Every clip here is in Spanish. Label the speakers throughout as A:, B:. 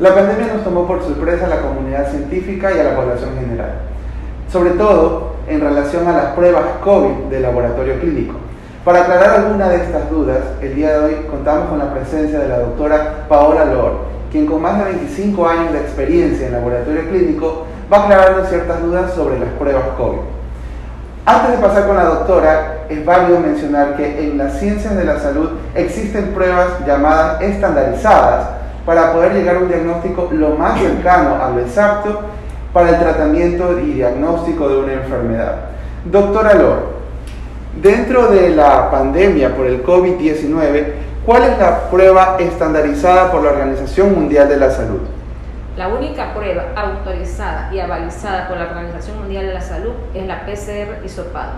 A: La pandemia nos tomó por sorpresa a la comunidad científica y a la población general, sobre todo en relación a las pruebas COVID del laboratorio clínico. Para aclarar alguna de estas dudas, el día de hoy contamos con la presencia de la doctora Paola Loor, quien con más de 25 años de experiencia en laboratorio clínico va a aclararnos ciertas dudas sobre las pruebas COVID. Antes de pasar con la doctora, es válido mencionar que en las ciencias de la salud existen pruebas llamadas estandarizadas para poder llegar a un diagnóstico lo más cercano a lo exacto para el tratamiento y diagnóstico de una enfermedad. Doctora Loor, dentro de la pandemia por el COVID-19, ¿cuál es la prueba estandarizada por la Organización Mundial de la Salud?
B: La única prueba autorizada y avalizada por la Organización Mundial de la Salud es la PCR hisopado.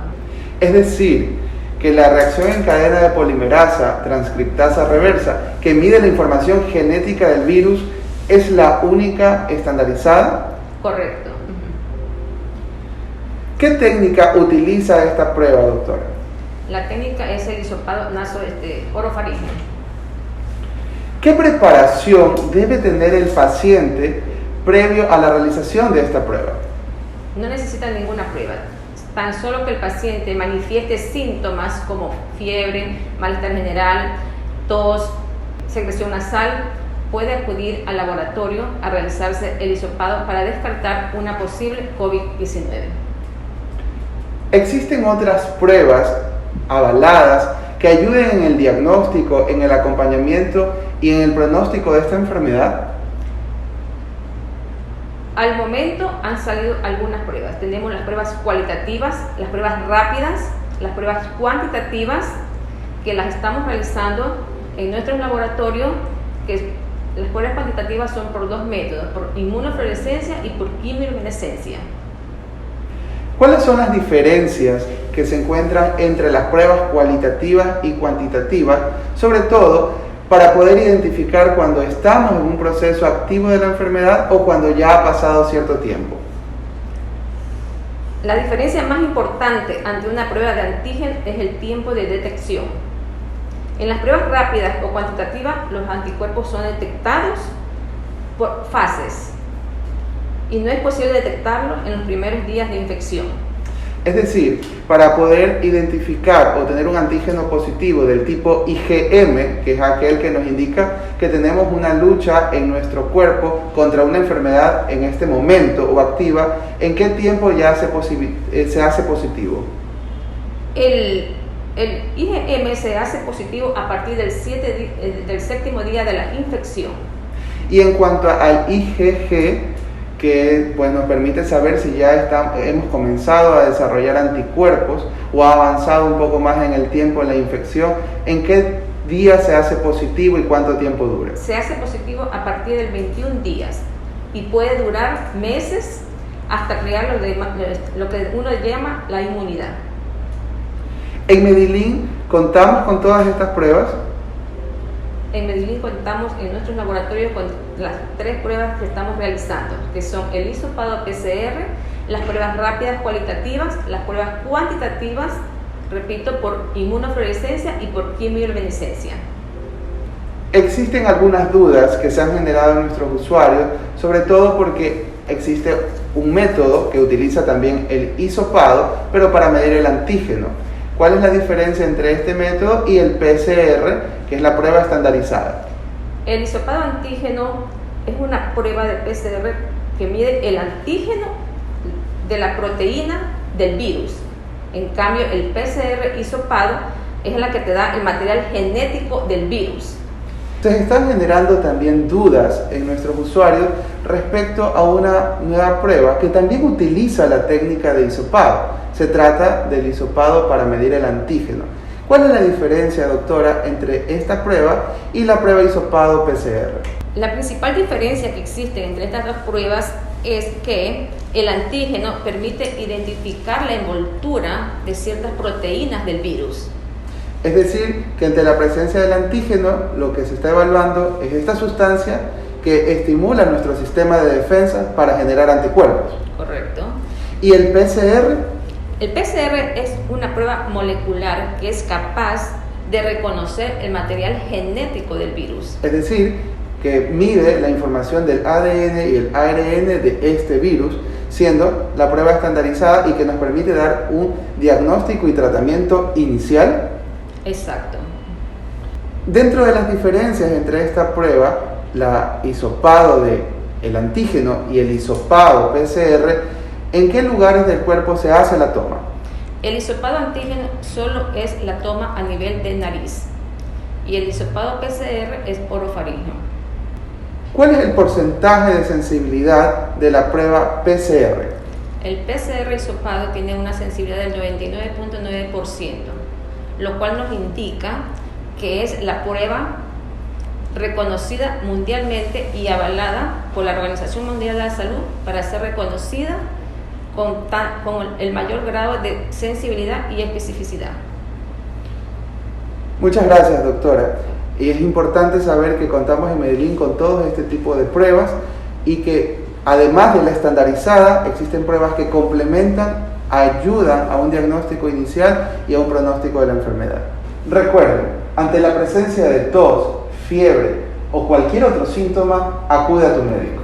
A: Es decir, que la reacción en cadena de polimerasa transcriptasa reversa, que mide la información genética del virus, es la única estandarizada.
B: Correcto.
A: ¿Qué técnica utiliza esta prueba, doctora?
B: La técnica es el hisopado orofaríngeo.
A: ¿Qué preparación debe tener el paciente previo a la realización de esta prueba?
B: No necesita ninguna prueba, tan solo que el paciente manifieste síntomas como fiebre, malestar general, tos, secreción nasal, puede acudir al laboratorio a realizarse el hisopado para descartar una posible COVID-19.
A: ¿Existen otras pruebas avaladas que ayuden en el diagnóstico, en el acompañamiento y en el pronóstico de esta enfermedad?
B: Al momento han salido algunas pruebas. Tenemos las pruebas cualitativas, las pruebas rápidas, las pruebas cuantitativas, que las estamos realizando en nuestro laboratorio, que las pruebas cuantitativas son por dos métodos, por inmunofluorescencia y por quimiluminescencia.
A: ¿Cuáles son las diferencias que se encuentran entre las pruebas cualitativas y cuantitativas, sobre todo para poder identificar cuando estamos en un proceso activo de la enfermedad o cuando ya ha pasado cierto tiempo?
B: La diferencia más importante ante una prueba de antígeno es el tiempo de detección. En las pruebas rápidas o cuantitativas, los anticuerpos son detectados por fases y no es posible detectarlos en los primeros días de infección.
A: Es decir, para poder identificar o tener un antígeno positivo del tipo IgM, que es aquel que nos indica que tenemos una lucha en nuestro cuerpo contra una enfermedad en este momento o activa, ¿en qué tiempo ya se hace positivo?
B: El IgM se hace positivo a partir del séptimo día de la infección.
A: Y en cuanto al IgG, que pues, nos permite saber si ya hemos comenzado a desarrollar anticuerpos o ha avanzado un poco más en el tiempo en la infección, ¿en qué día se hace positivo y cuánto tiempo dura?
B: Se hace positivo a partir de 21 días y puede durar meses hasta crear lo que uno llama la inmunidad.
A: En Medellín contamos con todas estas pruebas.
B: En Medellín contamos en nuestros laboratorios con las tres pruebas que estamos realizando, que son el hisopado PCR, las pruebas rápidas cualitativas, las pruebas cuantitativas, repito, por inmunofluorescencia y por quimiluminescencia.
A: Existen algunas dudas que se han generado en nuestros usuarios, sobre todo porque existe un método que utiliza también el hisopado, pero para medir el antígeno. ¿Cuál es la diferencia entre este método y el PCR, que es la prueba estandarizada?
B: El hisopado antígeno es una prueba de PCR que mide el antígeno de la proteína del virus. En cambio, el PCR hisopado es la que te da el material genético del virus.
A: Se están generando también dudas en nuestros usuarios respecto a una nueva prueba que también utiliza la técnica de hisopado. Se trata del hisopado para medir el antígeno. ¿Cuál es la diferencia, doctora, entre esta prueba y la prueba hisopado PCR?
B: La principal diferencia que existe entre estas dos pruebas es que el antígeno permite identificar la envoltura de ciertas proteínas del virus.
A: Es decir, que ante la presencia del antígeno, lo que se está evaluando es esta sustancia que estimula nuestro sistema de defensa para generar anticuerpos.
B: Correcto.
A: ¿Y el PCR?
B: El PCR es una prueba molecular que es capaz de reconocer el material genético del virus.
A: Es decir, que mide la información del ADN y el ARN de este virus, siendo la prueba estandarizada y que nos permite dar un diagnóstico y tratamiento inicial.
B: Exacto.
A: Dentro de las diferencias entre esta prueba, la hisopado del antígeno y el hisopado PCR, ¿en qué lugares del cuerpo se hace la toma?
B: El hisopado antígeno solo es la toma a nivel de nariz y el hisopado PCR es orofaringeo.
A: ¿Cuál es el porcentaje de sensibilidad de la prueba PCR?
B: El PCR hisopado tiene una sensibilidad del 99.9%, lo cual nos indica que es la prueba reconocida mundialmente y avalada por la Organización Mundial de la Salud para ser reconocida con el mayor grado de sensibilidad y especificidad.
A: Muchas gracias, doctora. Y es importante saber que contamos en Medellín con todo este tipo de pruebas y que además de la estandarizada, existen pruebas que complementan, ayudan a un diagnóstico inicial y a un pronóstico de la enfermedad. Recuerden, ante la presencia de tos, fiebre o cualquier otro síntoma, acude a tu médico.